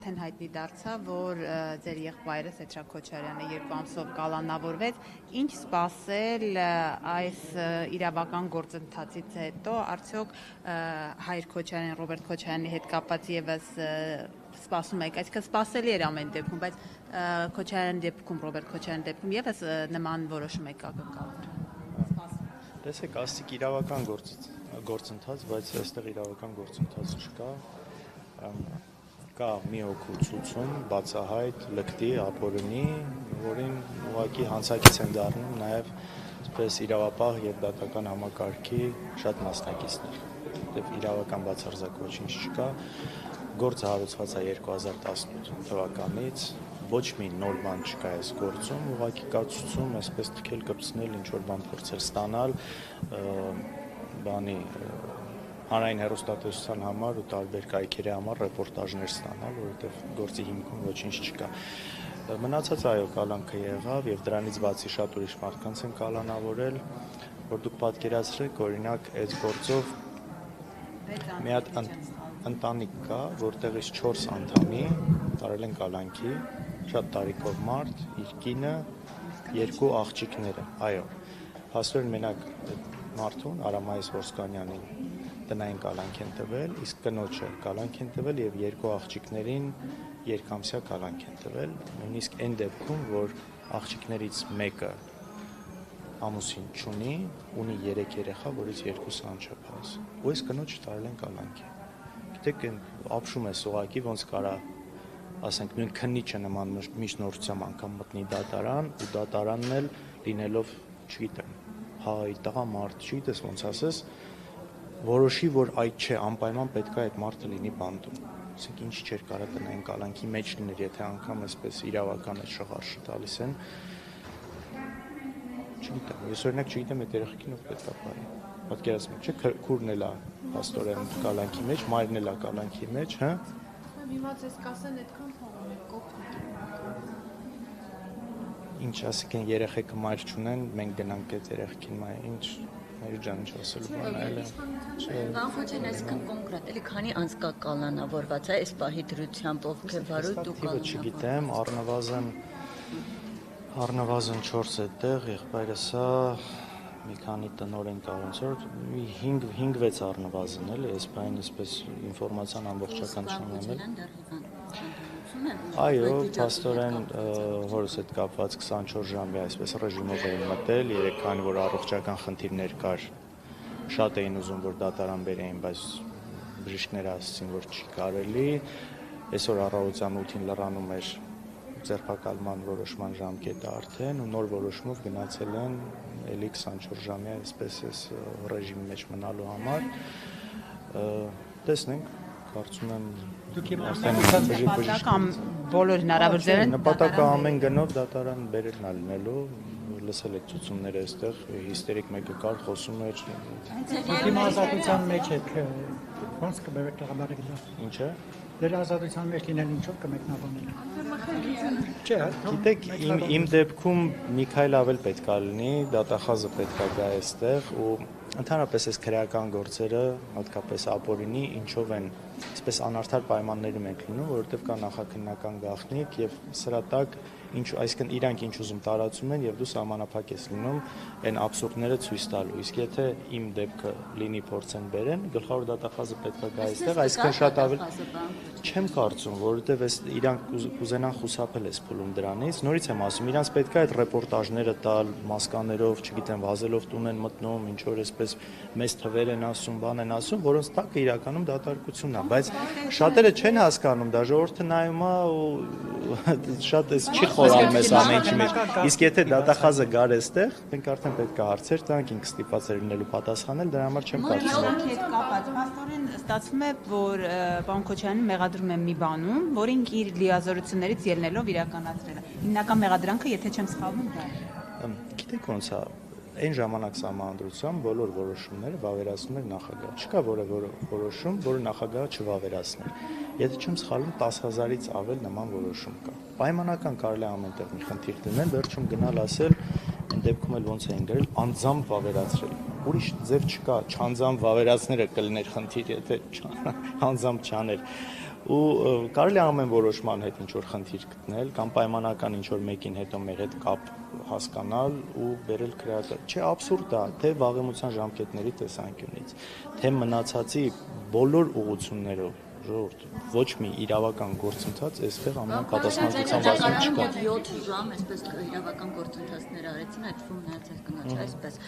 Արդեն հայտնի դարձավ, որ ձեր եղբայրը Սեդրակ Քոչարյանը 2 ամսով կալանավորվեց, ինչ սպասել այս իրավական գործընթացից հետո, արդյոք հայր Քոչարյան, Ռոբերտ Քոչարյանի հետ կապված եւս սպասում եք, այսինքն սպասելի էր ամեն դեպքում, բայց Քոչարյանի դեպքում, Ռոբերտ Քոչարյանի դեպքում եւս նման որոշում եք ակնկալում։ Տեսեք, ասիկ իրավական գործընթաց, բայց այստեղ իրավական գործընթաց չկա։ Կա մի հոգու ցուցում, բացահայտ, լկտի, ապօրինի, որին ուղղակի հանցակից են դառնում նաև այսպես իրավապահ եւ դատական համակարգի շատ մասնակիցներ։ Որտեւ իրավական բացարձակ ոչինչ չկա։ Գործը հարուցված է 2018 թվականից, ոչ մի նոր բան չկա այս գործում, ուղղակի կա ցուցում, այսպես թքել կպցնել, ինչ որ բան փորձել ստանալ, բանի հանրային հեռուստատեսության համար ու տարբեր կայքերի համար ռեպորտաժներ ստանալ, որովհետև գործի հիմքում ոչինչ չկա։ Մնացած այո, կալանքը եղավ եւ դրանից բացի շատ ուրիշ մարդկանց են կալանավորել, որ դուք պատկերացրեք, օրինակ, այս գործով մի հատ ընտանիք կա, որտեղից 4 անդամի տարել են կալանքի, շատ տարիքով մարդ, իր կինը, 2 աղջիկները, այո։ Փաստորեն մենակ մարդուն Արամայիս Ոսկանյանին տնային կալանք են տվել, իսկ կնոջը կալանք են տվել եւ 2 աղջիկներին երկամսյա կալանք են տվել, նույնիսկ այն դեպքում, որ աղջիկներից մեկը ամուսին չունի, ունի 3 երեխա, որից 2-ը անչափահաս։ Ու այս կնոջը տարել են կալանքի։ Գիտեք, ապշում է սողակի, ոնց կարա, ասենք, նույն քննիչը նման միջնորդությամբ անգամ մտնի դատարան, ու դատարանն էլ լինելով, չգիտեմ, հայ, տղամարդ, չգիտես ոնց ասես, որոշի, որ այդ չէ, անպայման պետք է այդ մարդը լինի բանտում։ Ասենք ինչ չէր կարա տնային կալանքի մեջ լիներ, եթե անգամ այսպես իրավական այդ շղարշը տալիս են։ Չգիտեմ, ես օրինակ չգիտեմ այդ երեխեքին ով պետք է բարի։ Պատկերացնում եք, չէ՞, քուրն էլ է աստորեն կալանքի մեջ, մայրն էլ է կալանքի մեջ, հա։ Հիմա ձեզ կասեն այդքան փող եք կողքնի։ Ինչ ասենք երեխեքը մայր չունեն, մենք գնանք այդ երեխեքին մայր, ինչ Ջան չասելու բան այլ է։ Պարոն Քոչարյան, այսքան կոնկրետ, էլի քանի անց կա կալանավորված է այս պահի դրությամբ ովքեր վարույթ ու կալանավորված։ Չգիտեմ, առնվազն 4 այդտեղ, եղբայրս է մի քանի տնօրեն կառուցող, 5-6 առնվազն էլի, այս բանը այսպես ինֆորմացիան ամբողջական չունեմ։ Այո, փաստորեն հորս հետ կապված 24 ժամյա այսպես ռեժիմով էին մտել, երեքան որ առողջական խնդիրներ կար, շատ էին ուզում որ դատարան բերեին, բայց բժիշկները ասացին որ չի կարելի, այսօր առավոտյան 8-ին լրանում էր ձերբակալման որոշման ժամկետը արդեն ու նոր որոշումով գնացել են էլի 24 ժամյա այսպես այս ռեժիմի մեջ մնալու համար, տեսնենք, կարծում եմ նպատակը բոլոր հնարավոր ձևերն նպատակը ամեն գնով դատարան բերելն է լինելու, լսել եք ցուցումները այստեղ, հիստերիկ մեկը կար, խոսում էր։ Հիմա ազատության մեջ եք, ոնց կբերեք տղամարդիկ դա։ Ինչ է։ Դեր ազատության մեջ լինել ինչով կմեկնաբանել։ Չէ, գիտեք, իմ դեպքում մի քայլ ավել պետք է լինի, դատախազը պետք է գա այստեղ ու ընդհանրապես այս քրեական գործերը, հատկապես ապօրինի, ինչով են, այսպես անարդար պայմաններում ենք լինում, որովհետև կա նախաքննական գաղտնիք եւ սրա տակ այսինքն իրանք ինչ ուզում տարածում են եւ դու սահմանափակ ես լինում այն абսուրդները ցույց տալու։ Իսկ եթե իմ դեպքը լինի փորձեն բերեն, գլխավոր դատախազը պետք է գա այստեղ, այսինքն շատ ավել չեմ կարծում, որովհետև այս իրանք կուզենան խուսափել այս փուլում դրանից։ Նորից եմ ասում, իրանք պետք է այդ ռեպորտաժները տալ մասկաներով, չգիտեմ, վազելով տուն են մտնում, ինչ որ այսպես մեծ թվեր են ասում, բան են ասում, որոնց տակը իրականում դատարկությունն է, բայց շատերը չեն հասկանում, դա ժողովուրդը նայում է ու շատ էս չի խորանում այս ամեն ինչի մեջ։ Իսկ եթե դատախազը գար այստեղ, մենք արդեն պետք է հարցեր տանք, ինքը ստիպված է լինելու պատասխանել, դրա համար չեմ կարծում։ հետ կապած, փաստորեն ստացվում է, որ պարոն Քոչարյանը մեղադրում է մի բանում, որին իր լիազորություններից ելնելով իրականացրել է։ Հիմնական մեղադրանքը, եթե չեմ սխալվում, դա է։ Գիտեք ոնց է, այն ժամանակ սահմանադրությամբ բոլոր որոշումները վավերացնում էր նախագահը։ Չկա որևէ որոշում, որը նախագահը չվավերացներ։ Եթե չեմ սխալվում, 10,000-ից ավել նման որոշում կա։ Պայմանական կարելի է ամենտեղ մի խնդիր դնել, վերջում գնալ ասել, այն դեպքում էլ ոնց էին գրել, անձամբ վավերացրել։ Ուրիշ ձև չկա, չանձամբ վավերացները կլիներ խնդիր, եթե անձամբ չաներ։ ու կարելի է ամեն որոշման հետ ինչ-որ խնդիր գտնել կամ պայմանական ինչ-որ մեկին հետո մեր հետ կապ հասկանալ ու բերել քրեական։ Չէ, աբսուրդ է, թե վաղեմության ժամկետների տեսանկյունից, թե մնացածի բոլոր ուղղություններով ժողովուրդ ոչ մի իրավական գործընթաց այստեղ ամենապատասխանատվության բացում չկա։ 7 ժամ այսպես իրավական գործընթացներ արեցին, այդ թվում նայած կնոջ, այսպես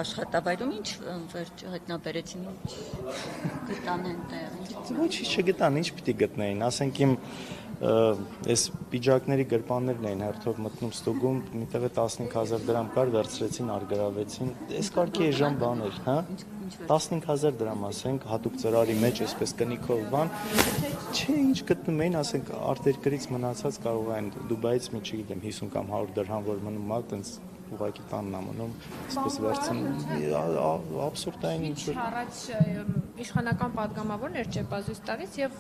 աշխատավայրում ինչ վերջ հայտնաբերեցին, ինչ գտան այնտեղ։ Ոչինչ չգտան, ինչ պիտի գտնեին, ասենք իմ այս պիջակների գրպաններն էին հերթով մտնում ստուգում, միտեղ 15000 դրամ կար, վերցրեցին, արգրավեցին, այս կարգի էժան բաներ, հա։ 15000 դրամ ասենք հատուկ ծրարի մեջ այսպես կնիքով բան, չէ, ինչ գտնում էին, ասենք արտերկրից մնացած կարող են Դուբայից մի չգիտեմ 50 կամ 100 դրհամ որ մնում ա, տենց ուղղակի տանն ամնում, այսպես վերցնում, աբսուրդային ինչ-որ։ Առաջ իշխանական падգամավորն էր Չեպազուստավից եւ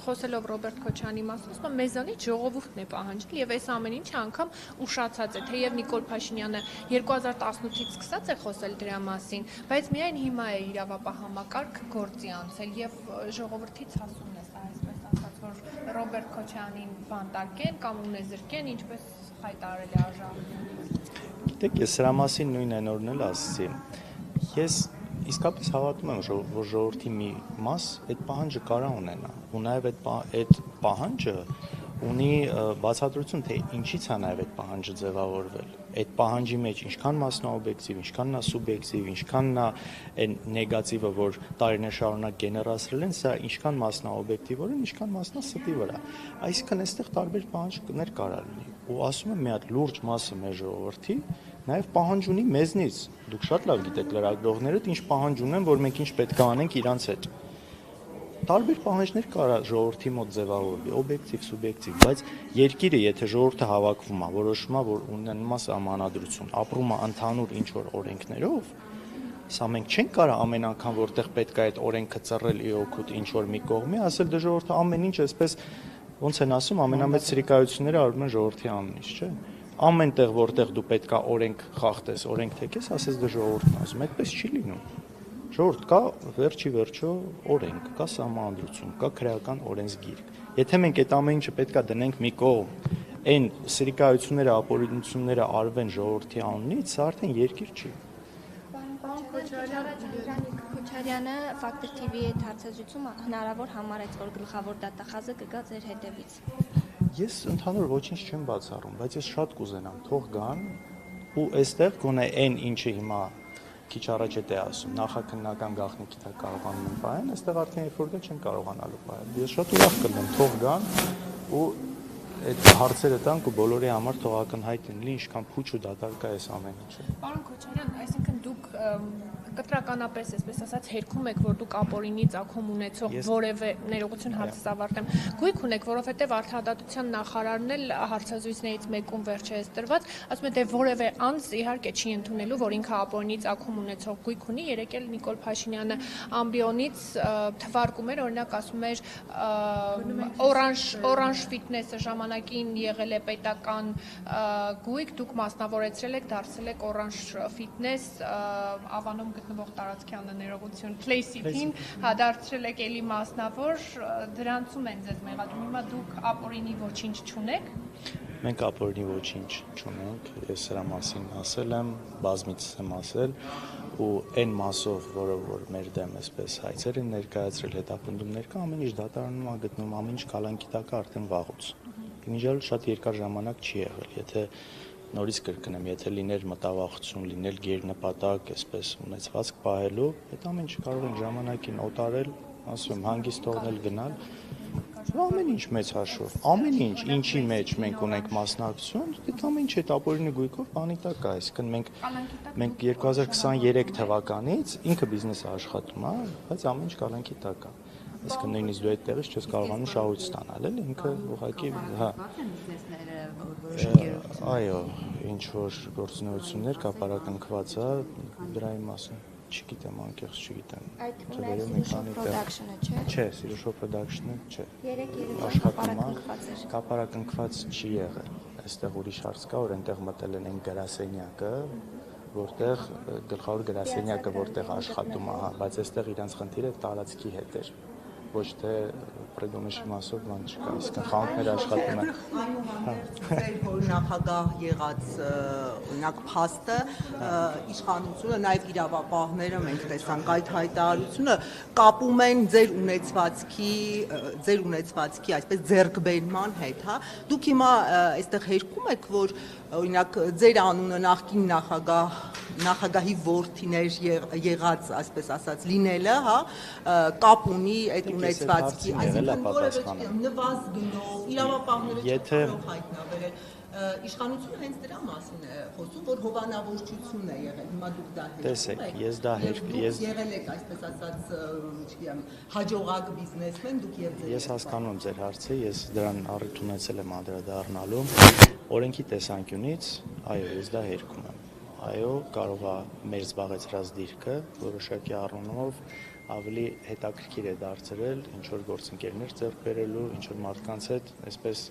խոսելով Ռոբերտ Քոչյանի մասին, ասում մեզանից ժողովուրդն է պահանջել եւ այս ամեն ինչը անգամ ուշացած է, թեև Նիկոլ Փաշինյանը 2018-ից սկսած է խոսել դրա մասին, բայց միայն հիմա է իրավապահ համակարգ գործի անցել եւ ժողովրդից հասուն է սա, այսպես ասած, որ Ռոբերտ Քոչյանին բանտարկեն կամ ունեզրկեն, ինչպես հայտարարել է արժանապատվությունը։ Գիտեք, ես սրա մասին նույն այն օրն էլ ասացի։ Ես իսկապես հավատում եմ, որ ժողովրդի մի մաս այդ պահանջը կարա ունենա, ու նաև այդ պահանջը ունի բացատրություն, թե ինչից է նաև այդ պահանջը ձևավորվել։ Այդ պահանջի մեջ ինչքան մասնաօբյեկտիվ, ինչքան նա սուբյեկտիվ, ինչքան նա այն նեգատիվը, որ տարիներ շարունակ գեներացրել են, սա ինչքան մասնաօբյեկտիվորեն, ինչքան մասնաստի վրա։ Այսինքն այստեղ տարբեր պահանջներ կարա լինի։ Ու ասում եմ մի հատ լուրջ մասը մեր ժողովրդի նաև պահանջ ունի մեզնից։ Դուք շատ լավ գիտեք լրագրողներդ ինչ պահանջ ունեն, որ մենք ինչ պետք է անենք իրանց հետ։ Տարբեր պահանջներ կարա ժողովրդի մոտ ձևավորվի, օբյեկտիվ, սուբյեկտիվ, բայց երկիրը, եթե ժողովուրդը հավաքվում է, որոշում է, որ ունենում է սահմանադրություն, ապրում է ընդհանուր ինչ-որ օրենքներով, սա մենք չենք կարող ամեն անգամ, որտեղ պետք է այդ օրենքը ծռել ի օգուտ ինչ-որ մի կողմի, ասել դե ժողովուրդը ամեն ինչ այսպես ոնց են ասում, ամենամեծ սրիկայությունները արվում են ժողովրդի անունից, չէ՞։ Ամեն տեղ, որտեղ դու պետք է օրենք խախտես, օրենք թեքես, ասես դե ժողովուրդն ասում, այդպես չի լինում։ Ժողովուրդ կա վերջի վերջո օրենք, կա սահմանադրություն, կա քրեական օրենսգիրք։ Եթե մենք այդ ամեն ինչը պետք է դնենք մի կողմ, այն սրիկայությունները, ապօրինությունները արվեն ժողովրդի անունից, սա արդեն երկիր չի։ Քոչարյանը Factor TV-ի հետ հարցազրույցում հնարավոր համարեց, որ գլխավոր դատախազը կգա ձեր հետևից։ Ես ընդհանուր ոչինչ չեմ բացառում, բայց ես շատ կուզենամ թող գան ու այստեղ գոնե այն ինչը հիմա քիչ առաջ է ասում, նախաքննական գաղտնիքի տակ կարողանում են պահեն, այստեղ արդեն երբ որ գա չեն կարողանալու պահել։ Ես շատ ուրախ կլինեմ, թող գան ու այդ հարցերը տանք ու բոլորի համար թող ակնհայտ լինի, ինչքան փուչ ու դատարկ է այս ամեն ինչը։ Պարոն Քոչարյան, այսինքն դուք կտրականապես, այսպես ասած, հերքում եք, որ դուք ապօրինի ծագում ունեցող որևէ ներողություն հարցս ավարտեմ, գույք ունեք, որովհետև արդարադատության նախարարն էլ հարցազրույցներից մեկում վերջերս տրված, ասում է դե որևէ անձ իհարկե չի ընդունելու, որ ինքը ապօրինի ծագում ունեցող գույք ունի, երեք էլ Նիկոլ Փաշինյանը ամբիոնից թվարկում էր, օրինակ ասում էր օրանժ ֆիթնեսը ժամանակին եղել է պետական գույք, դուք մասնավորեցրել եք, դարձել եք օրանժ ֆիթնես Ավանում գտնվող տարածքյանը ներողություն Play City-ին, դարձրել եք էլի մասնավոր, դրանցում են ձեզ մեղադրում, հիմա դուք ապօրինի ոչինչ չունեք։ Մենք ապօրինի ոչինչ չունենք, ես սրա մասին ասել եմ, բազմիցս եմ ասել ու այն մասով, որը որ մեր դեմ այսպես հայցեր են ներկայացրել, հետապնդումներ կա, ամեն ինչ դատարանում է գտնվում, ամեն ինչ կալանքի տակ է արդեն վաղուց։ Մինչդեռ շատ երկար ժամանակ չի եղել, եթե նորից կրկնեմ, եթե լիներ մտավախություն, լինել գերնպատակ, այսպես ունեցվածք պահելու, այդ ամեն ինչ կարող են ժամանակին օտարել, ասում եմ, հանգիստ թողնել գնալ, ամեն ինչ մեծ հաշվով, ամեն ինչ, ինչի մեջ մենք ունենք մասնակցություն, այդ ամեն ինչ այդ ապօրինի գույքով բանի տակ է, այսինքն մենք 2023 թվականից ինքը բիզնեսը աշխատում է, բայց ամեն ինչ կալանքի տակ է։ Այսինքն նույնիսկ դու այդ տեղից չես կարողանում շահույթ ստանալ, էլի ինքը ուղղակի, հա։ Այո, ինչ որ գործունեություններ կապարակնքված է, դրա մասին չգիտեմ, անկեղծ չգիտեմ։ Այդ ունեցել Սիրուշո Production-ը, չէ՞։ Չէ, Սիրուշո Production-ը, չէ։ Երեք աշխատում է, կապարակնքված չի եղել։ Այստեղ ուրիշ հարց կա, որ այնտեղ մտել են այն գրասենյակը, որտեղ գլխավոր գրասենյակը որտեղ աշխատում է, բայց այստեղ իրանց խնդիրը տարածքի հետ էր, ոչ թե պրեդոմեշի մասով բան չկա, իսկ խանութները աշխատում են։ Ձեր որ նախագահ եղած օրինակ փաստը իշխանությունը նաև իրավապահները մենք տեսանք այդ հայտարարությունը կապում են ձեր ունեցվածքի այսպես ձեռքբերման հետ, հա։ Դուք հիմա այստեղ հերքում եք, որ օրինակ ձեր անունը նախկին նախագահի որդիներ եղած, այսպես ասած, լինելը, հա, կապ ունի այդ ունեցվածքի, այսինքն որևէ նվազ գնով, իրավապահները չկարող հայտնաբերել։ Իշխանությունը հենց դրա մասին է խոսում, որ հովանավորչություն է եղել։ Հիմա դուք դա տեսեք, ես դա եղել եք, այսպես ասած, չգիտեմ, հաջողակ բիզնեսմեն, դուք եւ ձեր։ Ես հասկանում եմ ձեր հարցը, ես դրան առիթ ունեցել եմ անդրադառնալու։ Օրենքի տեսանկյունից, այո, ես դա հերքում եմ։ Այո, կարող է մեր զբաղեցրած դիրքը որոշակի առումով ավելի հետաքրքիր է դարձրել ինչ որ գործընկերներ ձեռք բերելու, ինչ որ մարդկանց հետ, այսպես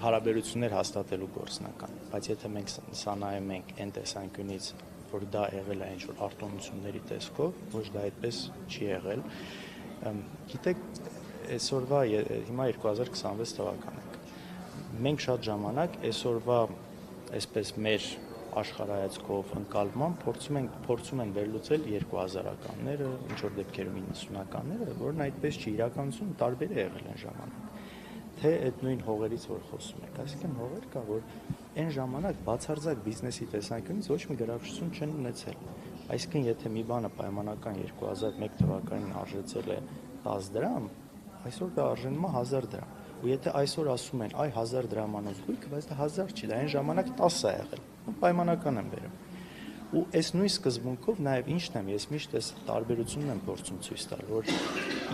հարաբերություններ հաստատելու գործնական, բայց եթե մենք սա նայում ենք այն տեսանկյունից, որ դա եղել է ինչ-որ արտոնությունների տեսքով, ոչ դա այդպես չի եղել, գիտեք, այսօրվա, հիմա 2026 թվական ենք, մենք շատ ժամանակ այսօրվա այսպես մեր աշխարհայացքով ընկալման փորձում են վերլուծել 2000-ականները, ինչ-որ դեպքերում 90-ականները, որն այդպես չի, իրականությունը տարբեր է եղել այն ժամանակ։ Թե այդ նույն հողերից որ խոսում եք, այսինքն հողեր կա, որ այն ժամանակ բացարձակ բիզնեսի տեսանկյունից ոչ մի գրավչություն չեն ունեցել։ Այսինքն եթե մի բանը պայմանական 2001 թվականին արժեցել է 10 դրամ, այսօր դա արժենում է 1000 դրամ։ Ու եթե այսօր ասում են, այ 1000 դրամանոց գույքը, բայց դա 1000 չի, դա այն ժամանակ 10 է եղել։ Ու պայմանական եմ վերում։ Ու այս նույն սկզբունքով նաև ինչն եմ, ես միշտ այս տարբերությունն եմ փորձում ցույց տալ, որ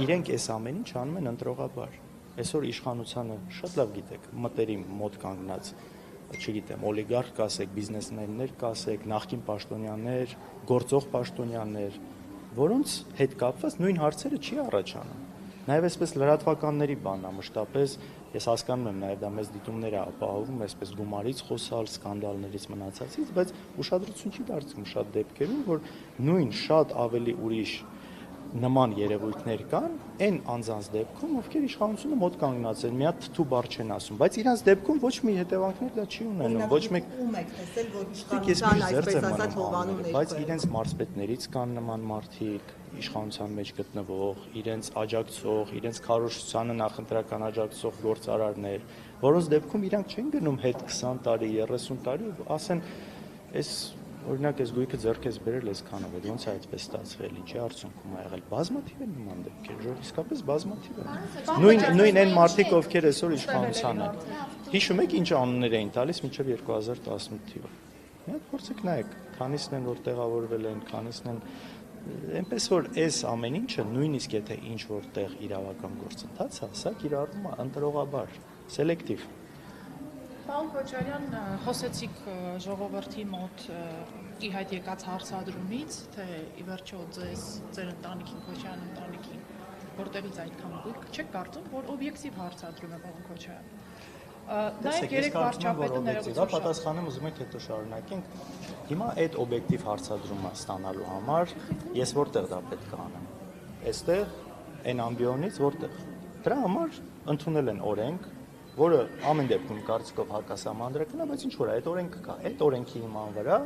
իրենք այս ամեն ինչ անում են ընտրողաբար։ Այսօր իշխանությանը շատ լավ գիտեք, մտերիմ մոտ կանգնած, չգիտեմ, օլիգարխ կասեք, բիզնեսմեններ կասեք, նախկին պաշտոնյաներ, գործող պաշտոնյաներ, որոնց հետ կապված նույն հարցերը չի առաջանում։ Նաև այսպես լրատվականների բանն է մշտապես, ես հասկանում եմ, նաև դա մեծ դիտումներ է ապահովում, այսպես գումարից խոսալ, սկանդալներից մնացածից, բայց ուշադրություն չի դարձվում շատ դեպքերում, որ նույն շատ ավելի ուրիշ նման երևույթներ կան, այն անձանց դեպքում, ովքեր իշխանությունը մոտ կանգնած են, մի հատ թթու բառ չեն ասում, բայց իրանց դեպքում ոչ մի հետևանքներ դա չի ունենում, ոչ մեկ եք տեսել, որ իշխանության այսպես ասած հովանումներ, բայց իրենց մարզպետներից կան նման մարդիկ, իշխանության մեջ գտնվող, իրենց աջակցող, իրենց քարոզչությանը նախընտրական աջակցող գործարարներ, որոնց դեպքում իրանք չեն գնում հետ 20 տարի, 30 տարի ու ասեն, այս օրինակ այս գույքը ձեռքես բերել այսքանով, ոնց է այդպես ստացվել, ինչի արդյունքում ա եղել, բազմաթիվ են նման դեպքեր, իսկապես բազմաթիվ են։ Նույն այն մարդիկ, ովքեր այսօր իշխանության են։ Հիշում եք ինչ անուններ էին տալիս մինչև 2018 թիվը։ Մի հատ փորձեք նայեք, քանիսն են որ տեղավորվել են, քանիսն են, այնպես որ այս ամեն ինչը նույնիսկ եթե ինչ որտեղ իրավական գործընթաց է, սա կիրառվում է ընտրողաբար, սելեկտիվ։ Պարոն Քոչարյան, խոսեցիք ժողովրդի մոտ ի հայտ եկած հարցադրումից, թե ի վերջո ձեր ընտանիքին, Քոչարյան ընտանիքին, որտեղից այդքան գույք, չեք կարծում, որ օբյեկտիվ հարցադրում է պարոն Քոչարյան։ Նայեք երեք վարչապետը ներողություն։ Պատասխանեմ ուզում եք հետո շարունակենք։ Հիմա այդ օբյեկտիվ հարցադրումը ստանալու համար ես որտեղ դա պետք է անեմ։ Այստեղ այն ամբիոնից որտեղ։ Դրա համար ընդունել են օրենք, որը ամեն դեպքում կարծիքով հակասահմանադրական է, բայց ինչ որ է, այդ օրենքը կա։ Այդ օրենքի հիման վրա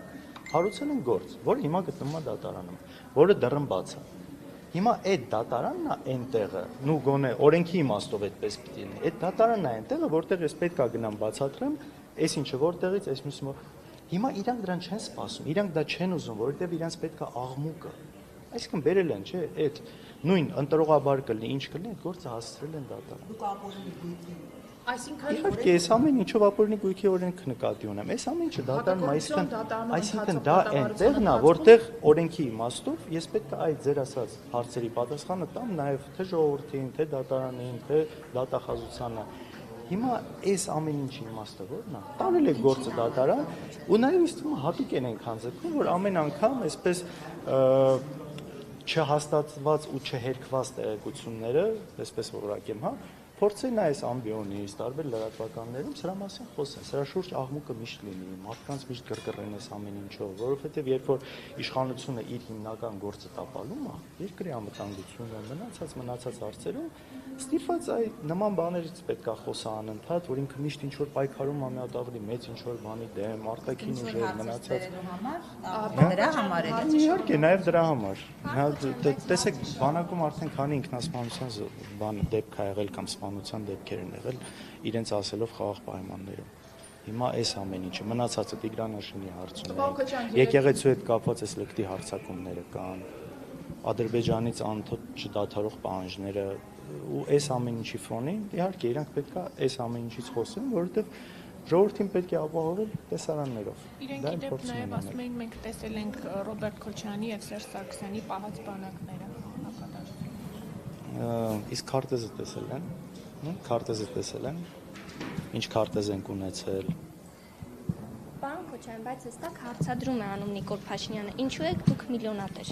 հարուցել են գործ, որը հիմա գտնվում է դատարանում, որը դռնբաց է։ Հիմա այդ դատարանն է այն տեղը, նու գոնե օրենքի իմաստով այդպես պիտի լինի։ Այդ դատարանն է այն տեղը, որտեղ ես պետք է գնամ բացատրեմ, այս ինչը որտեղից, այս մյուսը։ Հիմա իրանք դրան չեն սպասում, իրանք դա չեն ուզում, որովհետև իրանք պետք է աղմուկը։ Այսինքն բերել են, չէ, այդ նույն ընտրողաբար կլինի, ինչ կլինի, այդ գործը հասցրել են դատարան։ Դուք ապօրինի գույքի Այսինքն իհարկե այս ամեն ինչով ապօրինի գույքի օրենքը նկատի ունեմ։ Այս ամեն ինչը դատարանում, այսինքն դա այնտեղն է, որտեղ օրենքի իմաստով ես պետք է այդ ձեր ասած հարցերի պատասխանը տամ նաև թե ժողովրդին, թե դատարանին, թե դատախազությանը։ Հիմա այս ամեն ինչի իմաստը ո՞րն է։ Տարել է գործը դատարան ու նաև ինձ թվում է հատուկ են այնքան ձգում, որ ամեն անգամ այսպես չհաստատված ու չհերկված տեղեկությունները, այսպես որակեմ, հա, Փորձեն այս ամբիոնից տարբեր լրատվականներում սրա մասին խոսեն, սրա շուրջ աղմուկը միշտ լինի, մարդկանց միշտ գրգռեն այս ամեն ինչով, որովհետև երբ որ իշխանությունը իր հիմնական գործը տապալում է, երկրի անվտանգությունը, մնացած հարցերում ստիպված այ նման բաներից պետք է խոսա անընդհատ, որ ինքը միշտ ինչ որ պայքարում է մի հատ ավելի մեծ ինչ որ բանի դեմ, արտաքին ուժեր մնացած դրա համար է։ Իհարկե, նաև դրա համար։ Տեսեք, բանակում արդեն քանի ինքնասպանության բան դեպք ա եղել կամ սպանության դեպքեր են եղել իրենց ասելով խաղաղ պայմաններում։ Հիմա այս ամեն ինչը մնացածը Տիգրանաշենի հարցում է։ Եկեղեցու հետ կապված այս լկտի հարձակումները կան, Ադրբեջանից անընդհատ չդադարող պահանջները ու այս ամեն ինչի ֆոնին իհարկե իրանք պետք է այս ամեն ինչից խոսեն, որովհետև ժողովրդին պետք է ապահովել տեսարաններով։ Իրենք ի դեպ նաև ասում էին մենք տեսել ենք Ռոբերտ Քոչարյանի եւ Սերժ Սարգսյանի պահած բանակները հակադարձում։ Իսկ քարտեզը տեսել են, քարտեզը տեսել են, ինչ քարտեզ են ունեցել։ Պարոն Քոչարյան, բայց հստակ հարցադրում է անում Նիկոլ Փաշինյանը, ինչու եք դուք միլիոնատեր։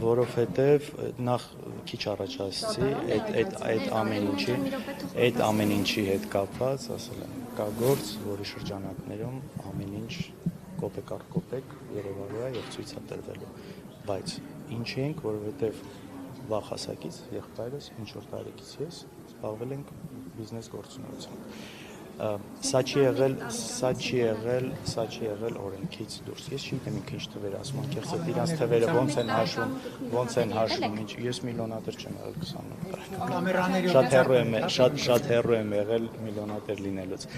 Որովհետև նախ քիչ առաջ ասացի, այդ ամեն ինչի հետ կապված, ասել եմ, կա գործ, որի շրջանակներում ամեն ինչ կոպեկ առ կոպեկ երևալու է եւ ցույց է տրվելու, բայց ինչի ենք, որովհետև վաղ հասակից եղբայրս, ինչ որ տարեկից ես զբաղվել ենք բիզնես գործունեությամբ։ Սա չի եղել օրենքից դուրս։ Ես չգիտեմ ինքը ինչ թվեր ասում, անկեղծետ իրանց թվերը ոնց են հաշվում, ես միլիոնատեր չեմ եղել 28 տարեկան։ Շատ հեռու եմ եղել միլիոնատեր լինելուց։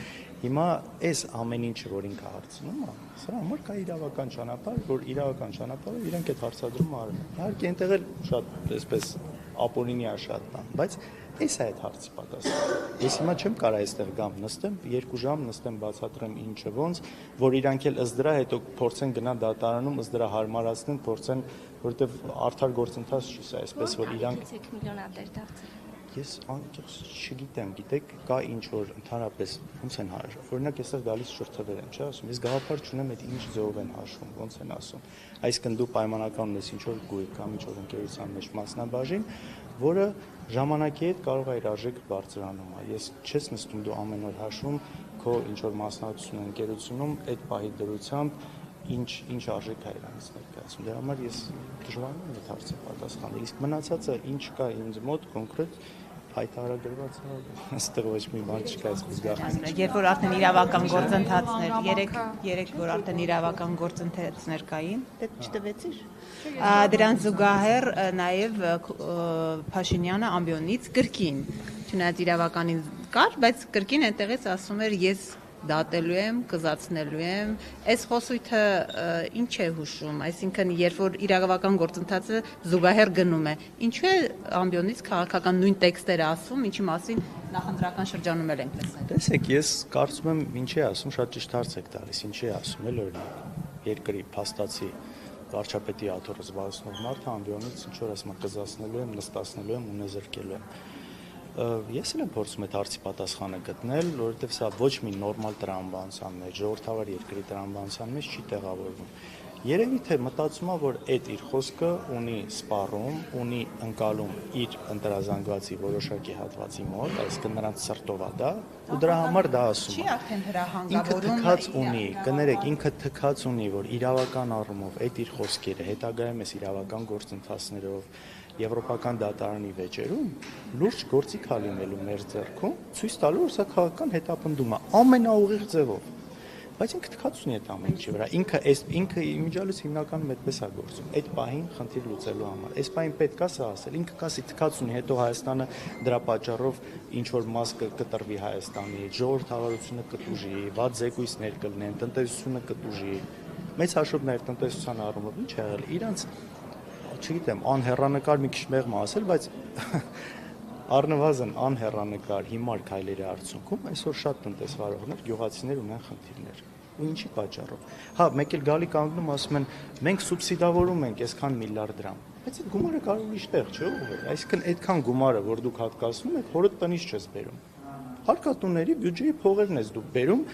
Հիմա այս ամեն ինչը, որ ինքը հարցնում է, սրա համար կա իրավական ճանապարհ, որ իրավական ճանապարհը իրենք այդ հարցադրումը արել են։ Իհարկե այնտեղ էլ շատ այսպես ապօրինի է շատ բան, բայց այս է այդ հարցի պատասխանը։ Ես հիմա չեմ կարող այստեղ գամ նստեմ 2 ժամ նստեմ բացատրեմ ինչը ոնց, որ իրանք էլ ըստ դրա հետո փորձեն գնալ դատարանում, ըստ դրա հարմարացնեն, փորձեն, որովհետև արդար գործընթաց չի սա, այսպես որ իրանք միլիոնատեր դարձել։ Ես չգիտեմ, գիտեք, կա ինչ որ ընդհանրապես ոնց են հաշվում։ Օրինակ այստեղ գալիս շուրթվեր են, չէ՞, ասում։ Ես գաղափար չունեմ այդ ինչ ձևով են հաշվում, ոնց են ասում։ Այսինքն դու պայմանական ունես ինչ որ գույք կամ ինչ որ ընկերության մեջ մասնաբաժին, որը ժամանակի հետ կարող է իր արժեքը բարձրանում է։ Ես չես նստում դու ամեն օր հաշվում քո ինչ որ մասնակցություն ընկերությունում այդ պահի դրությամբ ինչ արժեք է իրանից ներկայացում։ Դրա համար ես դժվար եմ այդ հարցը պատասխանել։ Իսկ մնացածը ինչ կա ինձ մոտ կոնկրետ հայտարարված է, այստեղ ոչ մի բան չկա այսպես գաղտնի։ Երբ որ արդեն իրավական գործընթացներ, երեք որ արդեն իրավական գործընթացներ կային, դե չտվեցիր։ Դրան զուգահեռ նաև Փաշինյանը ամբիոնից կրկին, չնայած իրավականին կար, բայց կրկին այնտեղից ասում էր ես դատելու եմ, կզացնելու եմ, այս խոսույթը ինչ է հուշում, այսինքն երբ որ իրավական գործընթացը զուգահեռ գնում է, ինչու է ամբիոնից քաղաքական նույն տեքստերը ասում, ինչի մասին նախընտրական շրջանում էլ ենք լսել։ Տեսեք, ես կարծում եմ ինչի է ասում, շատ ճիշտ հարց եք տալիս, ինչի է ասում, էլ օրինակ երկրի փաստացի վարչապետի աթոռը զբաղեցնող մարդը ամբիոնից ինչ որ ասում կզացնելու եմ, նստացնելու եմ ու նզրկելու եմ։ Ես էլ եմ փորձում այդ հարցի պատասխանը գտնել, որովհետև սա ոչ մի նորմալ տրամաբանության մեջ, ժողովրդավար երկրի տրամաբանության մեջ չի տեղավորվում։ Երևի թե մտածում է, որ այդ իր խոսքը ունի սպառում, ունի ընկալում իր ընտրազանգվածի որոշակի հատվածի մոտ, այսինքն նրանց սրտով է դա, ու դրա համար դա ասում է։ Չի արդեն հրահանգավորում։ Ինքը թքած ունի, կներեք, ինքը թքած ունի, որ իրավական առումով այդ իր խոսքերը հետագայում էս իրավական գործընթացներով Եվրոպական դատարանի վեճերում լուրջ գործիք է լինելու մեր ձեռքում, ցույց տալու որ սա քաղաքական հետապնդում է ամենաուղիղ ձևով։ Բայց ինքը թքած ունի այդ ամեն ինչի վրա։ Ինքը իմիջիալից հիմնականում այդպես է գործում։ Այդ պահին խնդիր լուծելու համար։ Այս պահին պետք է սա ասել։ Ինքը կասի թքած ունի, հետո Հայաստանը դրա պատճառով ինչ որ մաս կտրվի Հայաստանի, ժողովրդավարությունը կտուժի, վատ զեկույցներ կլինեն, տնտեսությունը կտուժի։ Մեծ հաշվով նաև տնտեսության առումով ինչ եղել։ Իրանց չգիտեմ, անհեռանկար մի քիչ մեղմ ասել, բայց առնվազն անհեռանկար հիմար քայլերի արդյունքում այսօր շատ տնտեսվարողներ, գյուղացիներ ունեն խնդիրներ։ Ու ինչի պատճառով։ Հա, մեկ էլ գալի կանգնում ասում են, մենք սուբսիդավորում ենք այսքան միլիարդ դրամ։ Բայց այդ գումարը կարող ուրիշ տեղ չէ ուղղել։ Այսինքն այդքան գումարը, որ դուք հատկացնում եք, հորդ տնից չես բերում։ Հարկատուների բյուջեի փողերն ես դուք բերում,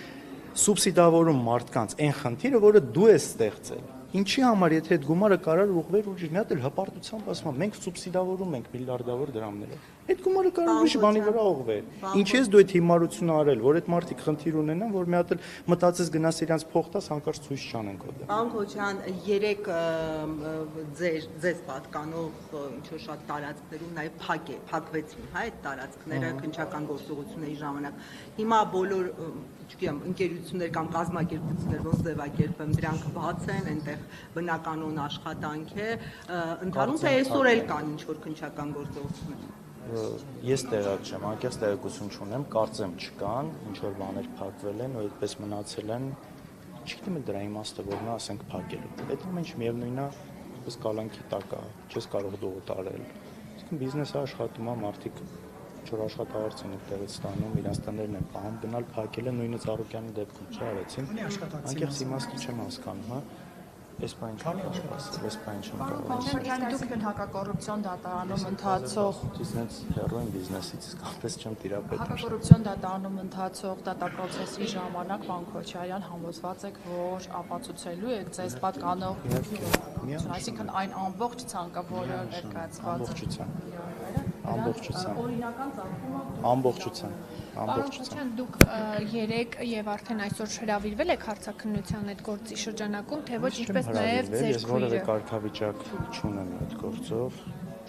սուբսիդավորում մարդկանց այն խնդիրը, որը դու ես ստեղծել։ Ինչի համար, եթե այդ գումարը կարար ուղղվեր ուրիշ մի հատ էլ հպարտությամբ ասում եմ, մենք սուբսիդավորում ենք միլիարդավոր դրամներով։ Այդ գումարը կարող ուրիշ բանի վրա ուղղվել։ Ինչի՞ ես դու այդ հիմարությունը արել, որ այդ մարդիկ խնդիր ունենան, որ մի հատ էլ մտածես գնաս իրանց փող տաս, հանկարծ ցույց չանեն քո դեմ։ Պարոն Քոչարյան, երեք ձեզ պատկանող ինչ որ շատ տարածքներում նաև փակվեցին, հա, այդ տարածքները քննչական գործողությունների ժամանակ։ Հիմա բոլոր, չգիտեմ, ընկերություններ կամ կազմակերպություններ ոնց ձևակերպեմ, դրանք բաց են, այնտեղ բնականոն աշխատանք է, ընդհանուր թե այսօր էլ կան ինչ որ քննչական գործողություններ։ Ես տեղակ չեմ, անկեղծ տեղեկություն չունեմ, կարծեմ չկան, ինչ որ բաներ փակվել են ու այդպես մնացել են, չգիտեմ դրա իմաստը որ նա ասենք փակելու։ Այդ ամեն ինչ միևնույնն է, պես կալանքի տակ է, չես կարող դու ուտարել։ Իսկ բիզնեսը աշխատում է, մարդիկ ինչ որ աշխատավարձ են այդտեղից ստանում, իրենց տներն են պահում, գնալ փակել են նույնը Ծառուկյանի դեպքում չարեցին։ Անկեղծ իմաստը չեմ հասկանում, հա։ Այս բան չեմ ասել, այս բան չեմ կարող ասել։ Դուք հակակոռուպցիոն դատարանում ընթացող Բիզնես հերոին բիզնեսից իսկապես չեմ տիրապետում։ Հակակոռուպցիոն դատարանում ընթացող դատապրոցեսի ժամանակ պարոն Քոչարյան համոզված եք, որ ապացուցելու եք ձեզ պատկանող, այսինքն այն ամբողջ ցանկը, որը ներկայացված է։ Ամբողջությամբ։ Պարոն Քոչարյան, դուք երեք եւ արդեն այսօր հրավիրվել եք հարցաքննության այդ գործի շրջանակում, թե ոչ ինչպես նաեւ ձեր Ես որևէ կարգավիճակ չունեմ այդ գործով,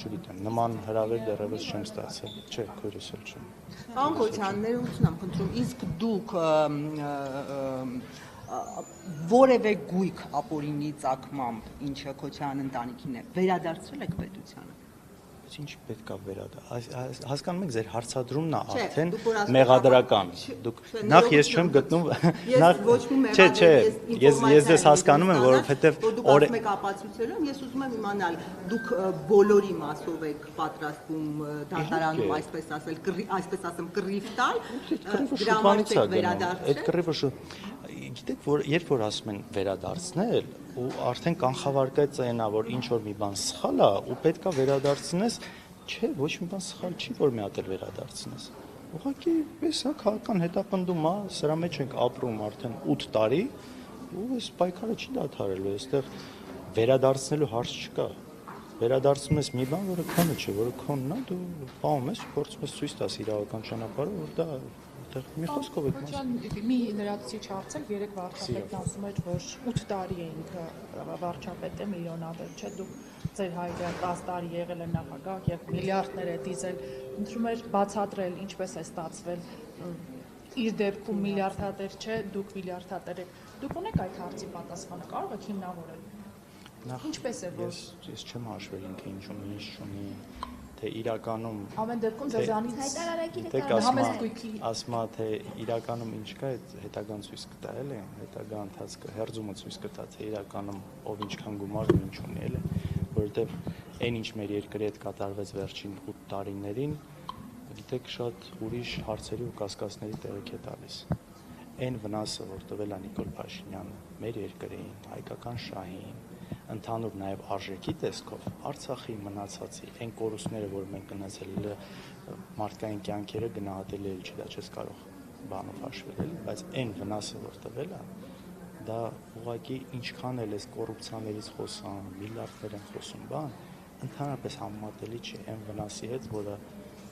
չգիտեմ, նման հրավեր դեռևս չեմ ստացել, չէ, քույրս էլ չեմ։ Պարոն Քոչարյան, ներողություն եմ խնդրում, իսկ դուք որևէ գույք ապօրինի ծագմամբ, ինչը Քոչարյան ընտանիքին է, վերադարձրել եք պետությանը։ Ինչ պետք է վերադարձ։ Հասկանում եք, ձեր հարցադրումն է արդեն մեղադրական։ Դուք նախ ես չեմ գտնում, նախ չէ, ես ձեզ հասկանում եմ, որովհետև դուք ասում եք ապացուցելու, ես ուզում եմ իմանալ, դուք բոլորի մասով եք պատրաստվում դատարանում, այսպես ասեմ, կռիվ տալ, դրա համար եք վերադարձել։ Այդ կռիվը գիտեք, որ երբ որ ասում են վերադարձնել, ու արդեն կանխավարկած է նա, որ ինչ որ մի բան սխալ է, ու պետքա վերադարձնես, չէ, ոչ մի բան սխալ չի, որ մի հատ էլ վերադարձնես։ Ուղղակի էս հա քաղաքական հետապնդում է, սրա մեջ ենք ապրում արդեն 8 տարի, ու այս պայքարը չի դադարելու, այստեղ վերադարձնելու հարց չկա։ Վերադարձնում ես մի բան, որը քոնը չէ, որը քոնն է, դու պահում ես, փորձում ես ցույց տաս իրավական ճանապարհը, որ դա մի խոսքով եք մաս։ Մի լրացուցիչ հարցել, երեք վարչապետն ասում էր, որ 8 տարի է ինքը վարչապետը միլիոնավոր չէ, դուք ձեր հայրը 10 տարի եղել է նախագահ եւ միլիարդներ է դիզել, ընտրում էր բացատրել ինչպես է ստացվել իր դեպքում միլիարդատեր չէ, դուք միլիարդատեր եք։ Դուք ունեք այդ հարցի պատասխանը, կարող եք հիմնավորել։ Ինչպես է որ ես չեմ հաշվել ինքը ինչ ունի, ինչ չունի, թե իրականում ամեն դեպքում ձեզանից ասма թե իրականում ինչ կա, այդ հետագան ցույց կտա էլի, հետագա ընթացքը հերձումը ցույց կտա, թե իրականում ով ինչքան գումար ու ինչ ունի էլի, որովհետև այն ինչ մեր երկրի հետ կատարվեց վերջին 8 տարիներին, գիտեք, շատ ուրիշ հարցերի ու կասկածների տեղիք է տալիս։ Այն վնասը, որ տվել է Նիկոլ Փաշինյանը մեր երկրին, հայկական շահին, ընդհանուր նաև արժեքի տեսքով Արցախի մնացածի այն կորուստները, որ մենք գնացել մարդկային կյանքերը գնահատելի չի, դա չես կարող բանով հաշվել, բայց այն վնասը, որ տվել է, դա ուղղակի ինչքան էլ էս կոռուպցիաներից խոսան, միլիարդներ են խոսում, բան, ընդհանրապես համեմատելի չի այն վնասի հետ, որը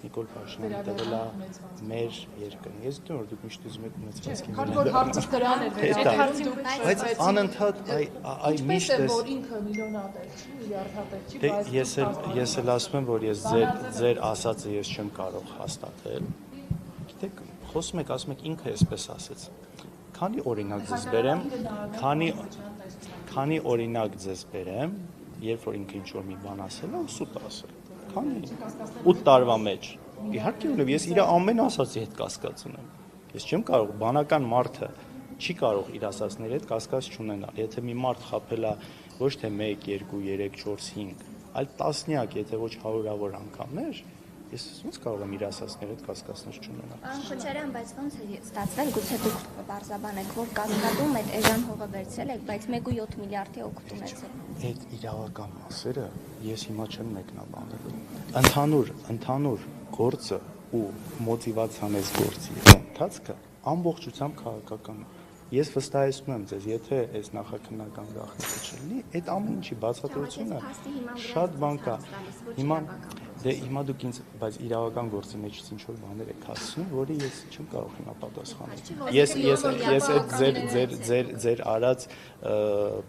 Նիկոլ Փաշինյանը տվել է մեր երկրին։ Ես գիտեմ, որ դուք միշտ ուզում եք ունեցվածքի որ հարցը դրան է վերաբերում, բայց անընդհատ այ միշտ է որ ինքը միլիոնատեր չի, միլիարդատեր չի, բայց ես էլ ասում եմ, որ ես ձեր ասածը ես չեմ կարող հաստատել։ Գիտեք, խոսում եք, ասում եք ինքը էսպես ասեց։ Քանի օրինակ ձեզ բերեմ, քանի օրինակ ձեզ բերեմ, երբ որ ինքը ինչ-որ մի բան ասել է, սուտ ասել։ Քանի 8 տարվա մեջ։ Իհարկե ունեմ, ես իր ամեն ասածի հետ կասկած ունեմ։ Ես չեմ կարող, բանական մարդը չի կարող իր ասածների հետ կասկած չունենալ։ Եթե մի մարդ խաբել է ոչ թե 1, 2, 3, 4, 5, այլ տասնյակ, եթե ոչ հարյուրավոր անգամներ, ես ոնց կարող եմ իր ասածների հետ կասկածներ չունենալ։ Պարոն Քոչարյան, բայց ոնց է ստացվել, գուցե դուք բարձաբան եք, որ կասկադում այդ էժան հողը վերցել եք, բայց 1.7 միլիարդի օգուտ ունեցել։ Այդ իրավական մասերը ես հիմա չեմ մեկնաբանելու։ Ընդհանուր գործը ու մոտիվացիան այս գործի ընթացքը ամբողջությամբ քաղաքական է։ Ես վստահեցնում եմ ձեզ, եթե այս նախաքննական գաղտնիքը չլինի, այդ ամեն ինչի բացատրությունը շատ բան կա։ Հիմա Դե հիմա դուք ինձ բայց իրավական գործի մեջից ինչ որ բաներ եք հասցնում, որի ես չեմ կարող հիմա պատասխանել։ Ես այդ ձեր արած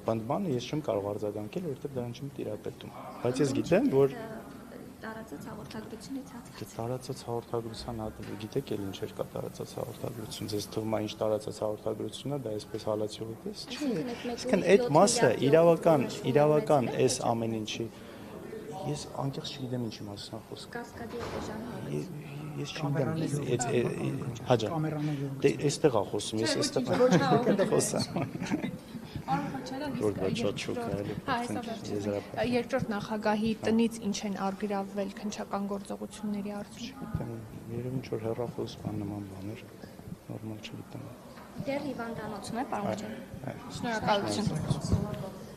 բնդմանը ես չեմ կարող արձագանքել, որովհետև դրան չեմ տիրապետում։ Բայց ես գիտեմ, որ տարածած հաղորդագրությունից հատկացած։ Տարածած հաղորդագրության հատկը գիտեք էլ ինչեր կա տարածած հաղորդագրություն, ձեզ թվում է ինչ տարածած հաղորդագրությունն է, դա այսպես հալածյալի պես չի։ Իսկն այդ մասը իրավական այս ամեն ինչի ես անկեղծ չգիտեմ ինչի մասին է խոսքը։ Կասկադի էժան Ես չգիտեմ, հաջա։ Դե այստեղ է խոսում, ես այստեղ խոսամ։ Պարոն Խաչարյան, իսկ երկրորդ նախագահի տնից ինչ են արգիրավվել քննչական գործողությունների արդյունքում։ Երևի ինչ որ հեռախոս բան նման բաներ, նորմալ չգիտեմ։ Դեռ հիվանդանոցում է, պարոն Խաչարյան։ Շնորհակալություն։